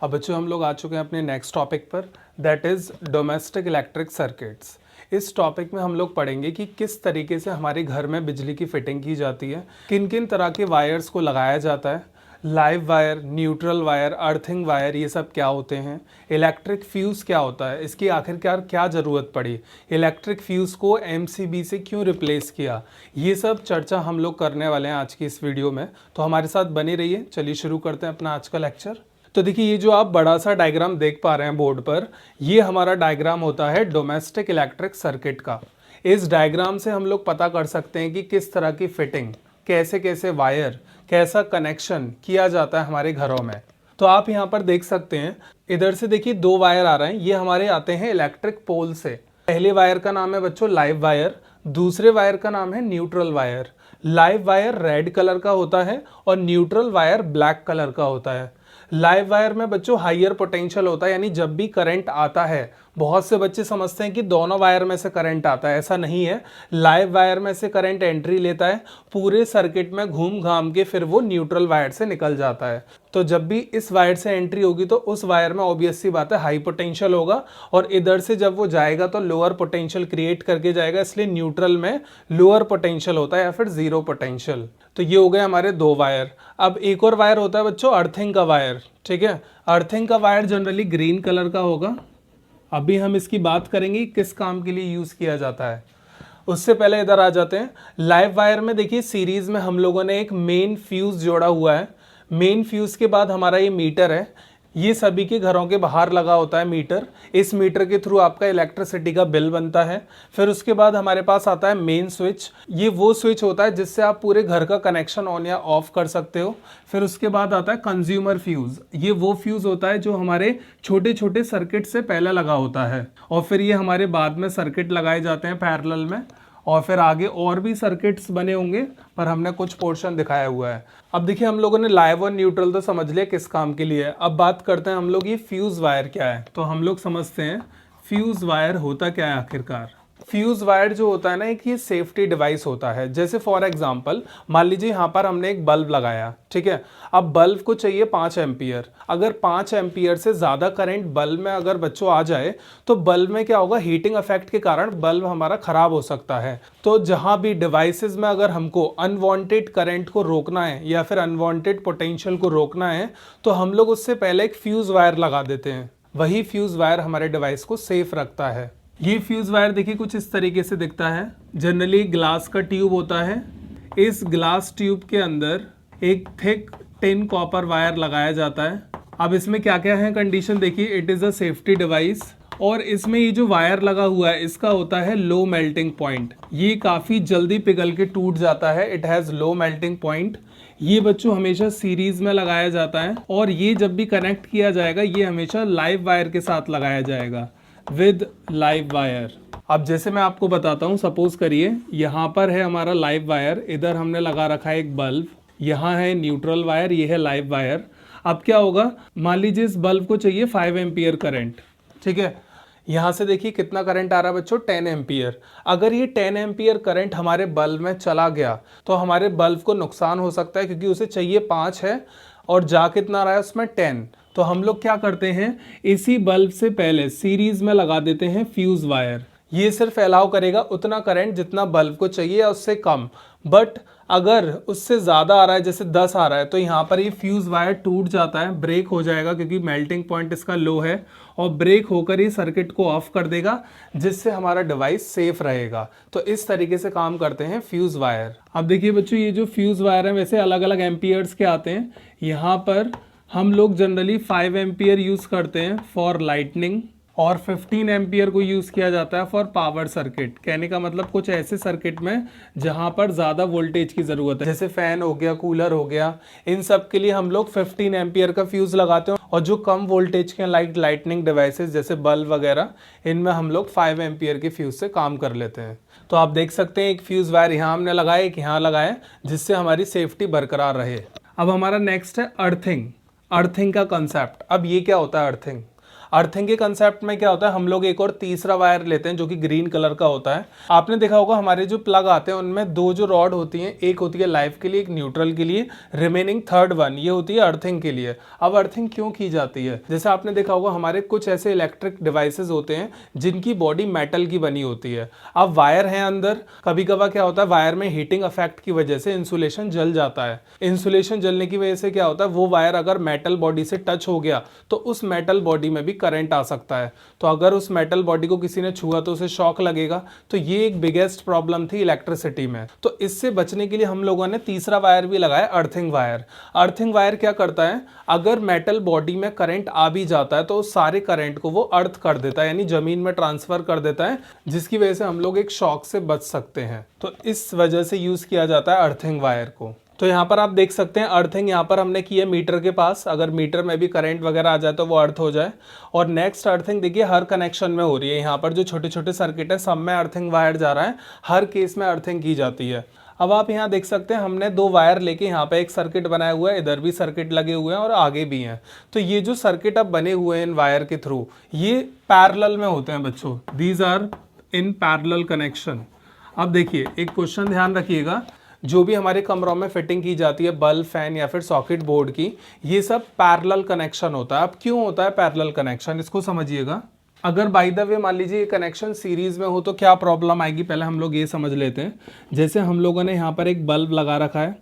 अब बच्चों हम लोग आ चुके हैं अपने नेक्स्ट टॉपिक पर, that is domestic electric circuits. इस टॉपिक में हम लोग पढ़ेंगे कि किस तरीके से हमारे घर में बिजली की फिटिंग की जाती है, किन किन तरह के वायर्स को लगाया जाता है, live wire, neutral wire, earthing wire, ये सब क्या होते हैं, इलेक्ट्रिक फ्यूज़ क्या होता है, इसकी आखिरकार क्या ज़रूरत पड़ी, इलेक्ट्रिक फ्यूज़ को एमसीबी से क्यों रिप्लेस किया, ये सब चर्चा हम लोग करने वाले हैं आज की इस वीडियो में। तो हमारे साथ बने रहिए। चलिए शुरू करते हैं अपना आज का लेक्चर। तो देखिए, ये जो आप बड़ा सा डायग्राम देख पा रहे हैं बोर्ड पर, ये हमारा डायग्राम होता है डोमेस्टिक इलेक्ट्रिक सर्किट का। इस डायग्राम से हम लोग पता कर सकते हैं कि किस तरह की फिटिंग, कैसे कैसे वायर, कैसा कनेक्शन किया जाता है हमारे घरों में। तो आप यहाँ पर देख सकते हैं, इधर से देखिए 2 वायर आ रहे हैं, ये हमारे आते हैं इलेक्ट्रिक पोल से। पहले वायर का नाम है बच्चों लाइव वायर, दूसरे वायर का नाम है neutral wire. Live wire red colour का होता है और न्यूट्रल वायर ब्लैक कलर का होता है। लाइव वायर में बच्चों हाइयर पोटेंशियल होता है, यानी जब भी करंट आता है, बहुत से बच्चे समझते हैं कि दोनों वायर में से करंट आता है, ऐसा नहीं है। लाइव वायर में से करंट एंट्री लेता है, पूरे सर्किट में घूम घाम के फिर वो न्यूट्रल वायर से निकल जाता है। तो जब भी इस वायर से एंट्री होगी तो उस वायर में ऑब्वियस सी बात है हाई पोटेंशियल होगा, और इधर से जब वो जाएगा तो लोअर पोटेंशियल क्रिएट करके जाएगा, इसलिए न्यूट्रल में लोअर पोटेंशियल होता है या फिर जीरो पोटेंशियल। तो ये हो गए हमारे 2 वायर। अब एक और वायर होता है बच्चों अर्थिंग का वायर, ठीक है। अर्थिंग का वायर जनरली ग्रीन कलर का होगा। अभी हम इसकी बात करेंगे किस काम के लिए यूज़ किया जाता है। उससे पहले इधर आ जाते हैं। लाइव वायर में देखिए सीरीज में हम लोगों ने एक मेन फ्यूज़ जोड़ा हुआ है। मेन फ्यूज़ के बाद हमारा ये मीटर है, ये सभी के घरों के बाहर लगा होता है मीटर। इस मीटर के थ्रू आपका इलेक्ट्रिसिटी का बिल बनता है। फिर उसके बाद हमारे पास आता है मेन स्विच। ये वो स्विच होता है जिससे आप पूरे घर का कनेक्शन ऑन या ऑफ कर सकते हो। फिर उसके बाद आता है कंज्यूमर फ्यूज़। ये वो फ्यूज़ होता है जो हमारे छोटे छोटे सर्किट से पहले लगा होता है, और फिर ये हमारे बाद में सर्किट लगाए जाते हैं पैरेलल में, और फिर आगे और भी सर्किट्स बने होंगे, पर हमने कुछ पोर्शन दिखाया हुआ है। अब देखिए, हम लोगों ने लाइव और न्यूट्रल तो समझ लिया किस काम के लिए है। अब बात करते हैं हम लोग ये फ्यूज़ वायर क्या है। तो हम लोग समझते हैं फ्यूज़ वायर होता क्या है आखिरकार। फ्यूज़ वायर जो होता है ना, एक ये सेफ्टी डिवाइस होता है। जैसे फॉर एग्जांपल मान लीजिए यहाँ पर हमने एक बल्ब लगाया, ठीक है। अब बल्ब को चाहिए 5 एम्पियर। अगर 5 एम्पियर से ज़्यादा करंट बल्ब में अगर बच्चों आ जाए तो बल्ब में क्या होगा, हीटिंग इफेक्ट के कारण बल्ब हमारा ख़राब हो सकता है। तो जहाँ भी डिवाइसेस में अगर हमको अनवांटेड करंट को रोकना है या फिर अनवांटेड पोटेंशियल को रोकना है, तो हम लोग उससे पहले एक फ्यूज़ वायर लगा देते हैं। वही फ्यूज़ वायर हमारे डिवाइस को सेफ रखता है। ये फ्यूज़ वायर देखिए कुछ इस तरीके से दिखता है। जनरली ग्लास का ट्यूब होता है। इस ग्लास ट्यूब के अंदर एक थिक टिन कॉपर वायर लगाया जाता है। अब इसमें क्या क्या है कंडीशन देखिए, it is a safety device, और इसमें ये जो वायर लगा हुआ है इसका होता है लो मेल्टिंग पॉइंट। ये काफ़ी जल्दी पिघल के टूट जाता है, it has low melting point. ये बच्चों हमेशा सीरीज में लगाया जाता है, और ये जब भी कनेक्ट किया जाएगा ये हमेशा लाइव वायर के साथ लगाया जाएगा, विद लाइव वायर। अब जैसे मैं आपको बताता हूँ, सपोज करिए यहाँ पर है हमारा लाइव वायर, इधर हमने लगा रखा है एक बल्ब, यहाँ है न्यूट्रल वायर, ये है लाइव वायर। अब क्या होगा, मान लीजिए इस बल्ब को चाहिए 5 एम्पियर करंट, ठीक है। यहाँ से देखिए कितना करंट आ रहा है बच्चों, 10 एम्पियर। अगर ये 10 एम्पियर करंट हमारे बल्ब में चला गया तो हमारे बल्ब को नुकसान हो सकता है, क्योंकि उसे चाहिए 5 है और जा कितना रहा है उसमें 10। तो हम लोग क्या करते हैं, इसी बल्ब से पहले सीरीज में लगा देते हैं फ्यूज़ वायर। ये सिर्फ अलाउ करेगा उतना करंट जितना बल्ब को चाहिए या उससे कम। बट अगर उससे ज़्यादा आ रहा है, जैसे 10 आ रहा है, तो यहाँ पर ये फ्यूज़ वायर टूट जाता है, ब्रेक हो जाएगा, क्योंकि मेल्टिंग पॉइंट इसका लो है, और ब्रेक होकर ये सर्किट को ऑफ कर देगा, जिससे हमारा डिवाइस सेफ रहेगा। तो इस तरीके से काम करते हैं फ्यूज़ वायर। अब देखिए बच्चों, ये जो फ्यूज़ वायर हैं वैसे अलग अलग एम्पियर्स के आते हैं। यहाँ पर हम लोग जनरली 5 एम्पियर यूज़ करते हैं फॉर लाइटनिंग, और 15 एम्पियर को यूज़ किया जाता है फॉर पावर सर्किट। कहने का मतलब कुछ ऐसे सर्किट में जहाँ पर ज़्यादा वोल्टेज की ज़रूरत है, जैसे फ़ैन हो गया, कूलर हो गया, इन सब के लिए हम लोग 15 एम्पियर का फ्यूज़ लगाते हैं। और जो कम वोल्टेज के लाइटनिंग डिवाइसेस जैसे बल्ब वगैरह, इनमें हम लोग 5 एम्पियर के फ्यूज़ से काम कर लेते हैं। तो आप देख सकते हैं एक फ्यूज़ वायर यहाँ हमने लगाया, एक यहाँ लगाया, जिससे हमारी सेफ्टी बरकरार रहे। अब हमारा नेक्स्ट है अर्थिंग। अर्थिंग का कंसेप्ट। अब ये क्या होता है अर्थिंग। अर्थिंग के कंसेप्ट में क्या होता है, हम लोग एक और तीसरा वायर लेते हैं जो कि ग्रीन कलर का होता है। आपने देखा होगा हमारे जो प्लग आते हैं उनमें दो जो रॉड होती हैं, एक होती है लाइव के लिए, एक न्यूट्रल के लिए, रिमेनिंग थर्ड वन ये होती है अर्थिंग के लिए। अब अर्थिंग क्यों की जाती है, जैसे आपने देखा होगा हमारे कुछ ऐसे इलेक्ट्रिक डिवाइसेस होते हैं जिनकी बॉडी मेटल की बनी होती है। अब वायर है अंदर, कभी कभार क्या होता है वायर में हीटिंग इफेक्ट की वजह से इंसुलेशन जल जाता है। इंसुलेशन जलने की वजह से क्या होता है, वो वायर अगर मेटल बॉडी से टच हो गया तो उस मेटल बॉडी में भी करंट आ सकता है। तो अगर उस मेटल बॉडी को किसी ने छुआ तो उसे शॉक लगेगा। तो ये एक बिगेस्ट प्रॉब्लम थी इलेक्ट्रिसिटी में। तो इससे बचने के लिए हम लोगों ने तीसरा वायर भी लगाया, अर्थिंग वायर। अर्थिंग वायर क्या करता है, अगर मेटल बॉडी में करंट आ भी जाता है तो उस सारे करंट को वो अर्थ कर देता है, यानी जमीन में ट्रांसफर कर देता है, जिसकी वजह से हम लोग एक शॉक से बच सकते हैं। तो इस वजह से यूज किया जाता है अर्थिंग वायर को। तो यहाँ पर आप देख सकते हैं अर्थिंग यहाँ पर हमने की है मीटर के पास, अगर मीटर में भी करंट वगैरह आ जाए तो वो अर्थ हो जाए। और नेक्स्ट अर्थिंग देखिए हर कनेक्शन में हो रही है, यहाँ पर जो छोटे छोटे सर्किट है सब में अर्थिंग वायर जा रहा है, हर केस में अर्थिंग की जाती है। अब आप यहाँ देख सकते हैं हमने दो वायर लेके यहाँ पे एक सर्किट बनाया हुआ है, इधर भी सर्किट लगे हुए हैं और आगे भी हैं। तो ये जो सर्किट अब बने हुए हैं इन वायर के थ्रू, ये पैरेलल में होते हैं बच्चों, these are in parallel connection. अब देखिए एक क्वेश्चन ध्यान रखिएगा, जो भी हमारे कमरों में फिटिंग की जाती है बल्ब, फैन या फिर सॉकेट बोर्ड की, ये सब पैरेलल कनेक्शन होता है। अब क्यों होता है पैरेलल कनेक्शन, इसको समझिएगा। अगर बाय द वे मान लीजिए ये कनेक्शन सीरीज में हो तो क्या प्रॉब्लम आएगी, पहले हम लोग ये समझ लेते हैं। जैसे हम लोगों ने यहाँ पर एक बल्ब लगा रखा है,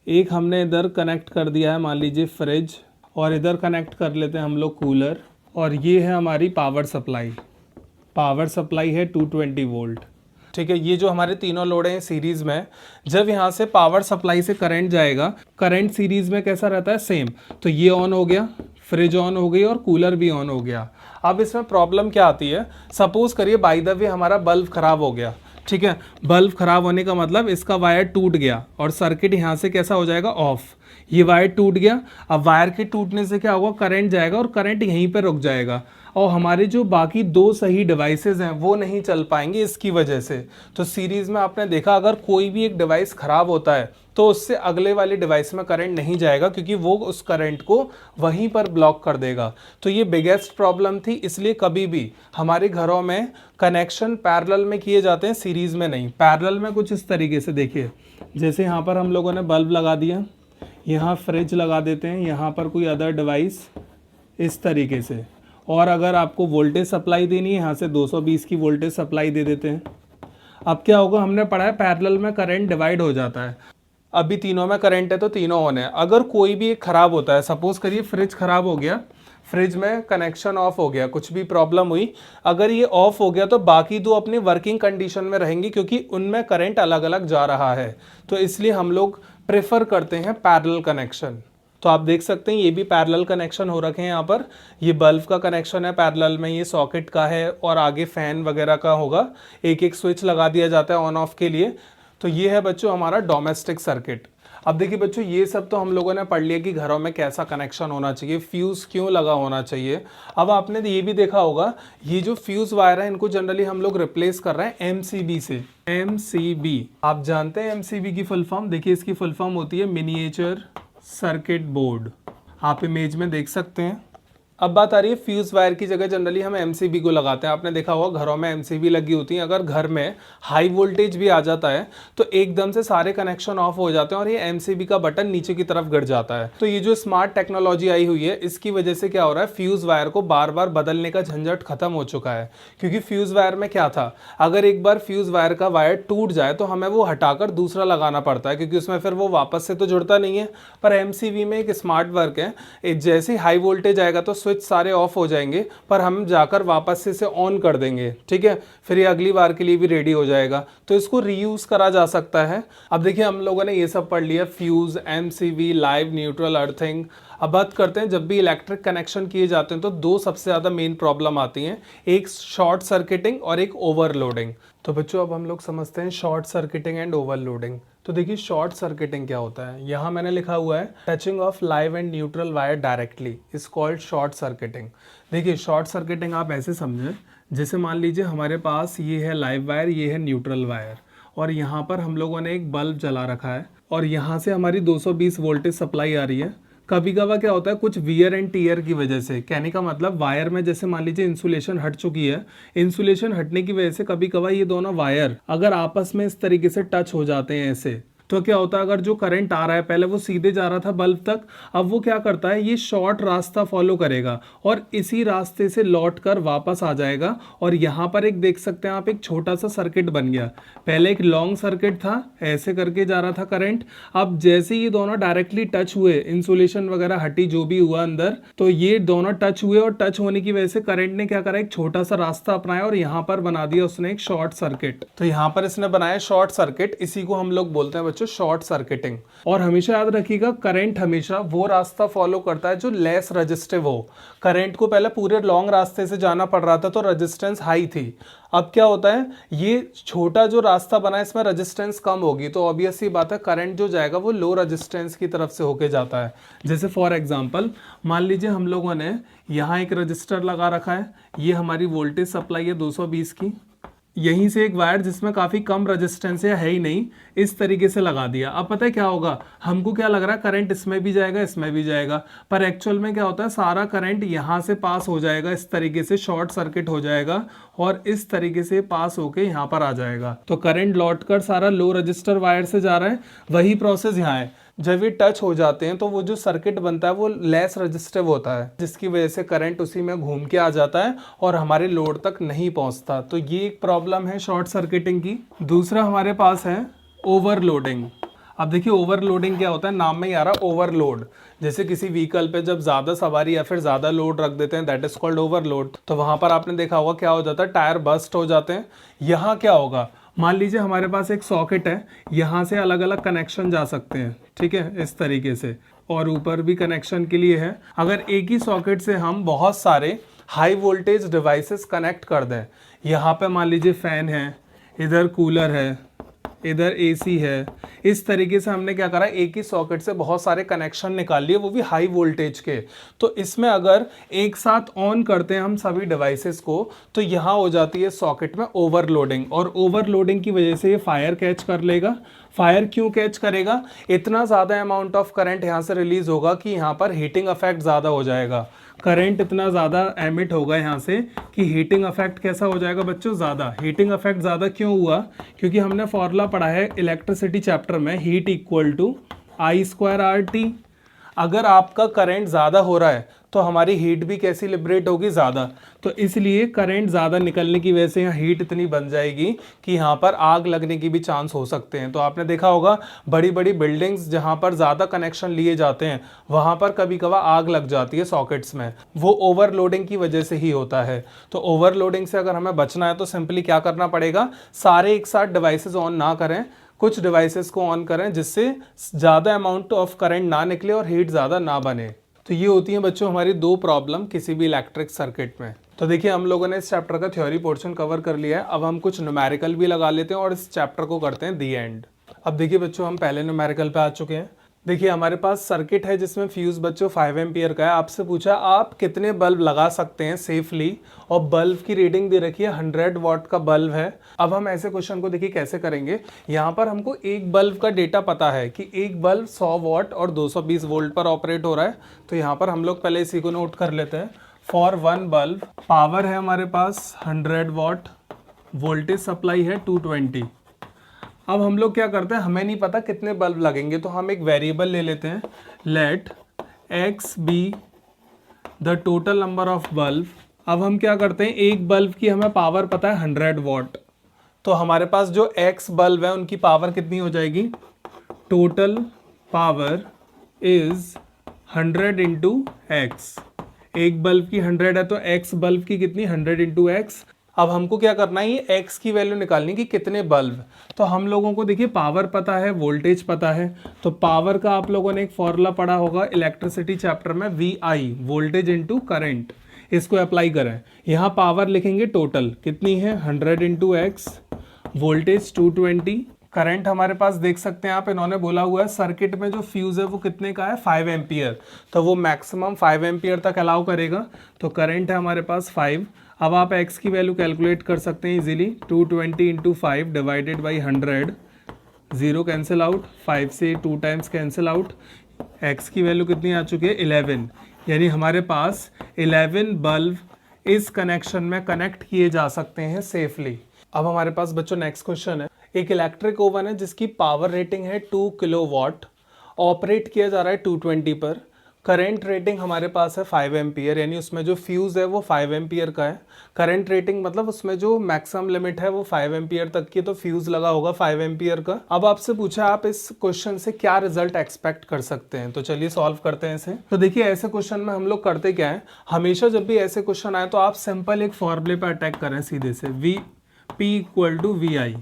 एक हमने इधर कनेक्ट कर दिया है मान लीजिए फ्रिज, और इधर कनेक्ट कर लेते हैं हम लोग कूलर, और ये है हमारी पावर सप्लाई। पावर सप्लाई है 220 वोल्ट, ठीक है। ये जो हमारे तीनों लोड हैं सीरीज में, जब यहाँ से पावर सप्लाई से करंट जाएगा, करंट सीरीज में कैसा रहता है, सेम। तो ये ऑन हो गया, फ्रिज ऑन हो गई और कूलर भी ऑन हो गया। अब इसमें प्रॉब्लम क्या आती है, सपोज करिए बाय द वे हमारा बल्ब खराब हो गया, ठीक है। बल्ब खराब होने का मतलब इसका वायर टूट गया और सर्किट यहाँ से कैसा हो जाएगा, ऑफ। ये वायर टूट गया, अब वायर के टूटने से क्या होगा, करंट जाएगा और करंट यहीं पर रुक जाएगा, और हमारे जो बाकी दो सही डिवाइसेस हैं वो नहीं चल पाएंगे इसकी वजह से। तो सीरीज में आपने देखा अगर कोई भी एक डिवाइस खराब होता है तो उससे अगले वाले डिवाइस में करंट नहीं जाएगा, क्योंकि वो उस करंट को वहीं पर ब्लॉक कर देगा। तो ये बिगेस्ट प्रॉब्लम थी, इसलिए कभी भी हमारे घरों में कनेक्शन पैरेलल में किए जाते हैं, सीरीज में नहीं। पैरेलल में कुछ इस तरीके से देखिए, जैसे यहाँ पर हम लोगों ने बल्ब लगा दिया, यहाँ फ्रिज लगा देते हैं, यहाँ पर कोई अदर डिवाइस इस तरीके से, और अगर आपको वोल्टेज सप्लाई देनी है यहाँ से 220 की वोल्टेज सप्लाई दे देते हैं। अब क्या होगा, हमने पढ़ा है पैरेलल में करंट डिवाइड हो जाता है। अभी तीनों में करंट है तो तीनों ऑन है। अगर कोई भी एक खराब होता है, सपोज करिए फ्रिज खराब हो गया, फ्रिज में कनेक्शन ऑफ हो गया, कुछ भी प्रॉब्लम हुई, अगर ये ऑफ हो गया तो बाकी दो अपनी वर्किंग कंडीशन में रहेंगी, क्योंकि उनमें करंट अलग अलग जा रहा है। तो इसलिए हम लोग प्रेफर करते हैं पैरेलल कनेक्शन। तो आप देख सकते हैं ये भी पैरेलल कनेक्शन हो रखे हैं यहाँ पर, ये बल्ब का कनेक्शन है पैरेलल में, ये सॉकेट का है, और आगे फैन वगैरह का होगा, एक एक स्विच लगा दिया जाता है ऑन ऑफ के लिए। तो ये है बच्चों हमारा डोमेस्टिक सर्किट। अब देखिए बच्चों, ये सब तो हम लोगों ने पढ़ लिया कि घरों में कैसा कनेक्शन होना चाहिए, फ्यूज़ क्यों लगा होना चाहिए। अब आपने ये भी देखा होगा, ये जो फ्यूज़ वायर है इनको जनरली हम लोग रिप्लेस कर रहे हैं एमसीबी से। एमसीबी आप जानते हैं एमसीबी की फुल फॉर्म, देखिए इसकी फुल फॉर्म होती है मिनिएचर सर्किट बोर्ड, आप इमेज में देख सकते हैं। अब बात आ रही है फ्यूज वायर की जगह जनरली हम एमसीबी को लगाते हैं। आपने देखा होगा घरों में एमसीबी लगी होती है, अगर घर में हाई वोल्टेज भी आ जाता है तो एकदम से सारे कनेक्शन ऑफ हो जाते हैं और ये एमसीबी का बटन नीचे की तरफ गिर जाता है। तो ये जो स्मार्ट टेक्नोलॉजी आई हुई है इसकी वजह से क्या हो रहा है, फ्यूज वायर को बार बार बदलने का झंझट खत्म हो चुका है। क्योंकि फ्यूज वायर में क्या था, अगर एक बार फ्यूज वायर का वायर टूट जाए तो हमें वो हटाकर दूसरा लगाना पड़ता है, क्योंकि उसमें फिर वो वापस से तो जुड़ता नहीं है। पर एमसीबी में एक स्मार्ट वर्क है, जैसे हाई वोल्टेज आएगा तो स्विच सारे ऑफ हो जाएंगे, पर हम जाकर वापस से इसे ऑन कर देंगे, ठीक है, फिर ये अगली बार के लिए भी रेडी हो जाएगा। तो इसको रीयूज करा जा सकता है। अब देखिए हम लोगों ने ये सब पढ़ लिया, fuse, MCB, live, neutral, earthing. अब बात करते हैं, जब भी इलेक्ट्रिक कनेक्शन किए जाते हैं तो दो सबसे ज़्यादा मेन प्रॉब्लम आती हैं, एक शॉर्ट सर्किटिंग और एक ओवरलोडिंग। तो बच्चों अब हम लोग समझते हैं शॉर्ट सर्किटिंग एंड ओवरलोडिंग। तो देखिए शॉर्ट सर्किटिंग क्या होता है, यहाँ मैंने लिखा हुआ है touching of live and neutral wire directly is called short circuiting. देखिए शॉर्ट सर्किटिंग आप ऐसे समझें, जैसे मान लीजिए हमारे पास ये है लाइव वायर, ये है न्यूट्रल वायर, और यहाँ पर हम लोगों ने एक बल्ब जला रखा है और यहाँ से हमारी 220 वोल्टेज सप्लाई आ रही है। कभी कभार क्या होता है कुछ वियर एंड टीयर की वजह से, कहने का मतलब वायर में जैसे मान लीजिए इंसुलेशन हट चुकी है, इंसुलेशन हटने की वजह से कभी कभार ये दोनों वायर अगर आपस में इस तरीके से टच हो जाते हैं ऐसे, तो क्या होता है अगर जो करंट आ रहा है पहले वो सीधे जा रहा था बल्ब तक, अब वो क्या करता है ये शॉर्ट रास्ता फॉलो करेगा और इसी रास्ते से लौट कर वापस आ जाएगा। और यहाँ पर एक देख सकते हैं आप एक छोटा सा सर्किट बन गया। पहले एक लॉन्ग सर्किट था, ऐसे करके जा रहा था करंट, अब जैसे ये दोनों डायरेक्टली टच हुए, इंसुलेशन वगैरह हटी जो भी हुआ अंदर, तो ये दोनों टच हुए और टच होने की वजह से करंट ने क्या करा एक छोटा सा रास्ता अपनाया और यहाँ पर बना दिया उसने एक शॉर्ट सर्किट। तो यहाँ पर इसने बनाया शॉर्ट सर्किट, इसी को हम लोग बोलते हैं बच्चों शॉर्ट सर्किटिंग। और हमेशा याद रखिएगा करंट हमेशा वो रास्ता फॉलो करता है जो लेस रेजिस्टिव हो। करंट को पहले पूरे लॉन्ग रास्ते से जाना पड़ रहा था तो रेजिस्टेंस हाई थी, अब क्या होता है ये छोटा जो रास्ता बना है इसमें रेजिस्टेंस कम होगी, तो ऑब्वियस सी बात है करंट जो जाएगा वो लो रेजिस्टेंस की तरफ से होके जाता है। जैसे फॉर एग्जांपल मान लीजिए हम लोगों ने यहाँ एक रजिस्टर लगा रखा है, ये हमारी वोल्टेज सप्लाई है 220 की, यहीं से एक वायर जिसमें काफ़ी कम रेजिस्टेंस है ही नहीं, इस तरीके से लगा दिया। अब पता है क्या होगा, हमको क्या लग रहा है करंट इसमें भी जाएगा इसमें भी जाएगा, पर एक्चुअल में क्या होता है सारा करंट यहाँ से पास हो जाएगा, इस तरीके से शॉर्ट सर्किट हो जाएगा और इस तरीके से पास होके यहाँ पर आ जाएगा। तो करंट लौटकर सारा लो रजिस्टर वायर से जा रहा है, वही प्रोसेस यहाँ है। जब ये टच हो जाते हैं तो वो जो सर्किट बनता है वो लेस रेजिस्टिव होता है, जिसकी वजह से करंट उसी में घूम के आ जाता है और हमारे लोड तक नहीं पहुंचता। तो ये एक प्रॉब्लम है शॉर्ट सर्किटिंग की। दूसरा हमारे पास है ओवरलोडिंग। अब देखिए ओवरलोडिंग क्या होता है, नाम में ही आ रहा ओवरलोड। जैसे किसी व्हीकल पे जब ज़्यादा सवारी या फिर ज़्यादा लोड रख देते हैं, दैट इज कॉल्ड ओवरलोड। तो वहाँ पर आपने देखा होगा क्या हो जाता है, टायर बस्ट हो जाते हैं। यहाँ क्या होगा, मान लीजिए हमारे पास एक सॉकेट है, यहाँ से अलग अलग कनेक्शन जा सकते हैं, ठीक है, इस तरीके से, और ऊपर भी कनेक्शन के लिए है। अगर एक ही सॉकेट से हम बहुत सारे हाई वोल्टेज डिवाइसेस कनेक्ट कर दें, यहाँ पे मान लीजिए फैन है, इधर कूलर है, इधर एसी है, इस तरीके से हमने क्या करा एक ही सॉकेट से बहुत सारे कनेक्शन निकाल लिए, वो भी हाई वोल्टेज के। तो इसमें अगर एक साथ ऑन करते हैं हम सभी डिवाइसेस को तो यहाँ हो जाती है सॉकेट में ओवरलोडिंग, और ओवरलोडिंग की वजह से ये फायर कैच कर लेगा। फायर क्यों कैच करेगा, इतना ज़्यादा अमाउंट ऑफ करंट यहाँ से रिलीज होगा कि यहाँ पर हीटिंग इफेक्ट ज़्यादा हो जाएगा। करंट इतना ज़्यादा एमिट होगा यहाँ से कि हीटिंग इफेक्ट कैसा हो जाएगा बच्चों, ज़्यादा। हीटिंग इफेक्ट ज़्यादा क्यों हुआ, क्योंकि हमने फॉर्मूला पढ़ा है इलेक्ट्रिसिटी चैप्टर में, हीट इक्वल टू I²RT। अगर आपका करंट ज़्यादा हो रहा है तो हमारी हीट भी कैसी लिबरेट होगी, ज़्यादा। तो इसलिए करंट ज़्यादा निकलने की वजह से यहाँ हीट इतनी बन जाएगी कि यहाँ पर आग लगने की भी चांस हो सकते हैं। तो आपने देखा होगा बड़ी बड़ी बिल्डिंग्स जहाँ पर ज़्यादा कनेक्शन लिए जाते हैं वहाँ पर कभी कभार आग लग जाती है सॉकेट्स में, वो ओवरलोडिंग की वजह से ही होता है। तो ओवरलोडिंग से अगर हमें बचना है तो सिंपली क्या करना पड़ेगा, सारे एक साथ डिवाइसेस ऑन ना करें, कुछ डिवाइसेस को ऑन करें जिससे ज़्यादा अमाउंट ऑफ करंट ना निकले और हीट ज़्यादा ना बने। तो ये होती हैं बच्चों हमारी दो प्रॉब्लम किसी भी इलेक्ट्रिक सर्किट में। तो देखिए हम लोगों ने इस चैप्टर का थ्योरी पोर्शन कवर कर लिया है, अब हम कुछ न्यूमेरिकल भी लगा लेते हैं और इस चैप्टर को करते हैं दी एंड। अब देखिए बच्चों हम पहले न्यूमेरिकल पे आ चुके हैं। देखिए हमारे पास सर्किट है जिसमें फ्यूज बच्चों 5 एम्पियर का है। आपसे पूछा आप कितने बल्ब लगा सकते हैं सेफली, और बल्ब की रीडिंग दे रखी है 100 वाट का बल्ब है। अब हम ऐसे क्वेश्चन को देखिए कैसे करेंगे, यहाँ पर हमको एक बल्ब का डेटा पता है कि एक बल्ब 100 वाट और 220 वोल्ट पर ऑपरेट हो रहा है। तो यहाँ पर हम लोग पहले इसी को नोट कर लेते हैं। फॉर वन बल्ब पावर है हमारे पास 100 वाट, वोल्टेज सप्लाई है 220। अब हम लोग क्या करते हैं, हमें नहीं पता कितने बल्ब लगेंगे, तो हम एक वेरिएबल ले लेते हैं, let x be the total number of bulb. अब हम क्या करते हैं, एक बल्ब की हमें पावर पता है 100 वाट, तो हमारे पास जो x बल्ब है उनकी पावर कितनी हो जाएगी, total power is 100 into x. एक बल्ब की 100 है तो x बल्ब की कितनी, 100 इंटू एक्स। अब हमको क्या करना है, ये x की वैल्यू निकालनी कि कितने बल्ब। तो हम लोगों को देखिए पावर पता है, वोल्टेज पता है, तो पावर का आप लोगों ने एक फॉर्मूला पढ़ा होगा इलेक्ट्रिसिटी चैप्टर में, VI वोल्टेज इंटू करंट। इसको अप्लाई करें, यहाँ पावर लिखेंगे टोटल कितनी है 100 इंटू एक्स, वोल्टेज 220, करंट हमारे पास देख सकते हैं आप, इन्होंने बोला हुआ है सर्किट में जो फ्यूज है वो कितने का है 5 एम्पियर, तो वो मैक्सिमम 5 एम्पियर तक अलाउ करेगा। तो करंट है हमारे पास 5। अब आप x की वैल्यू कैलकुलेट कर सकते हैं easily, 220 into 5 divided by 100, 0 cancel out, 5 से 2 टाइम्स कैंसिल आउट, x की वैल्यू कितनी आ चुकी है 11, यानी हमारे पास 11 बल्ब इस कनेक्शन में कनेक्ट किए जा सकते हैं सेफली। अब हमारे पास बच्चों नेक्स्ट क्वेश्चन है, एक इलेक्ट्रिक ओवन है जिसकी पावर रेटिंग है 2 किलोवाट, ऑपरेट किया जा रहा है 220 पर, करंट रेटिंग हमारे पास है 5 एम्पियर, यानी उसमें जो फ्यूज़ है वो 5 एम्पियर का है। करंट रेटिंग मतलब उसमें जो मैक्सिमम लिमिट है वो 5 एम्पियर तक की, तो फ्यूज़ लगा होगा 5 एम्पियर का। अब आपसे पूछा आप इस क्वेश्चन से क्या रिजल्ट एक्सपेक्ट कर सकते हैं, तो चलिए सॉल्व करते हैं इसे। तो देखिए ऐसे क्वेश्चन में हम लोग करते क्या है, हमेशा जब भी ऐसे क्वेश्चन आए तो आप सिंपल एक फॉर्मूले पर अटैक करें सीधे से, P इक्वल टू VI।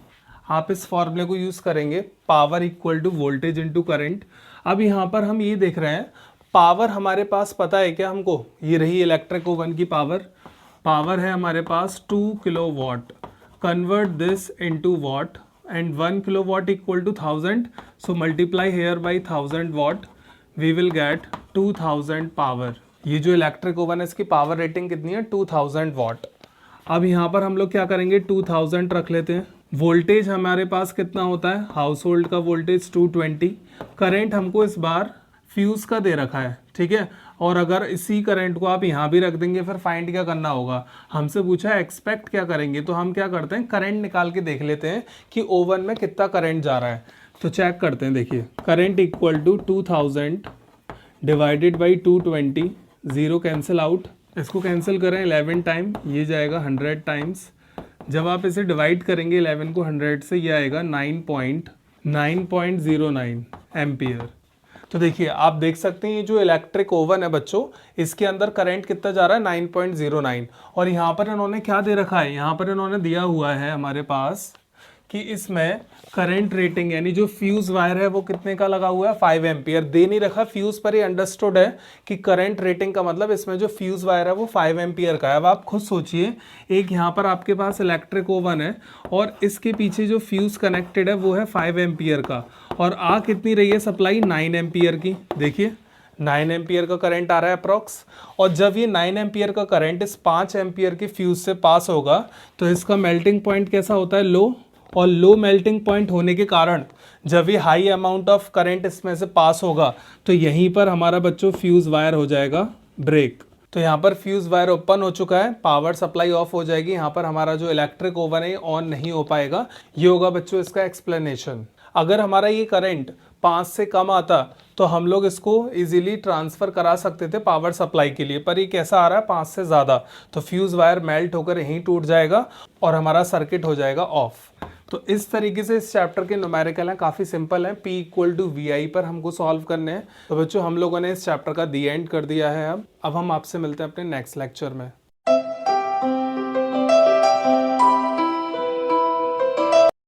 आप इस फॉर्मूले को यूज़ करेंगे, power equal to voltage into current. अब यहाँ पर हम ये देख रहे हैं पावर हमारे पास पता है क्या हमको, ये रही इलेक्ट्रिक ओवन की पावर है हमारे पास 2 kilowatt, convert this into watt and 1 kilowatt equal to 1000, so multiply here by 1000 watt, we will get 2000 power. ये जो इलेक्ट्रिक ओवन है इसकी पावर रेटिंग कितनी है 2000 वॉट। अब यहाँ पर हम लोग क्या करेंगे 2000 रख लेते हैं। वोल्टेज हमारे पास कितना होता है, हाउस होल्ड का वोल्टेज 220, करंट हमको इस बार फ्यूज़ का दे रखा है, ठीक है। और अगर इसी करंट को आप यहाँ भी रख देंगे फिर फाइंड क्या करना होगा, हमसे पूछा है एक्सपेक्ट क्या करेंगे, तो हम क्या करते हैं करंट निकाल के देख लेते हैं कि ओवन में कितना करंट जा रहा है। तो चेक करते हैं, देखिए current equal to 2000 divided by 220, zero cancel out, इसको कैंसिल करें 11 टाइम, ये जाएगा 100 टाइम्स। जब आप इसे डिवाइड करेंगे 11 को 100 से, ये आएगा 9.09 एम्पियर। तो देखिए आप देख सकते हैं ये जो इलेक्ट्रिक ओवन है बच्चों, इसके अंदर करंट कितना जा रहा है 9.09, और यहाँ पर इन्होंने क्या दे रखा है, यहाँ पर इन्होंने दिया हुआ है हमारे पास कि इसमें करंट रेटिंग यानी जो फ्यूज़ वायर है वो कितने का लगा हुआ है 5 एम्पियर। दे नहीं रखा फ्यूज़ पर, ही अंडरस्टूड है कि करंट रेटिंग का मतलब इसमें जो फ्यूज़ वायर है वो 5 एम्पियर का है। अब आप खुद सोचिए, एक यहाँ पर आपके पास इलेक्ट्रिक ओवन है और इसके पीछे जो फ्यूज़ कनेक्टेड है वो है 5 एम्पियर का, और आ कितनी रही है सप्लाई 9 एम्पियर की। देखिए 9 एम्पियर का करंट आ रहा है अप्रॉक्स, और जब ये 9 एम्पियर का करंट इस 5 एम्पियर की फ्यूज़ से पास होगा तो इसका मेल्टिंग पॉइंट कैसा होता है, लो, और लो मेल्टिंग पॉइंट होने के कारण जब ये हाई अमाउंट ऑफ करंट इसमें से पास होगा तो यहीं पर हमारा बच्चों फ्यूज़ वायर हो जाएगा ब्रेक। तो यहाँ पर फ्यूज़ वायर ओपन हो चुका है, पावर सप्लाई ऑफ हो जाएगी, यहाँ पर हमारा जो इलेक्ट्रिक ओवन है ऑन नहीं हो पाएगा। ये होगा बच्चों इसका एक्सप्लेनेशन। अगर हमारा ये करंट 5 से कम आता तो हम लोग इसको इजीली ट्रांसफ़र करा सकते थे पावर सप्लाई के लिए, पर ये कैसा आ रहा है 5 से ज़्यादा, तो फ्यूज़ वायर मेल्ट होकर यहीं टूट जाएगा और हमारा सर्किट हो जाएगा ऑफ। तो इस तरीके से इस चैप्टर के न्यूमेरिकल हैं, काफ़ी सिंपल हैं, P इक्वल टू VI पर हमको सॉल्व करने हैं। तो बच्चों हम लोगों ने इस चैप्टर का दी एंड कर दिया है। अब हम आपसे मिलते हैं अपने नेक्स्ट लेक्चर में।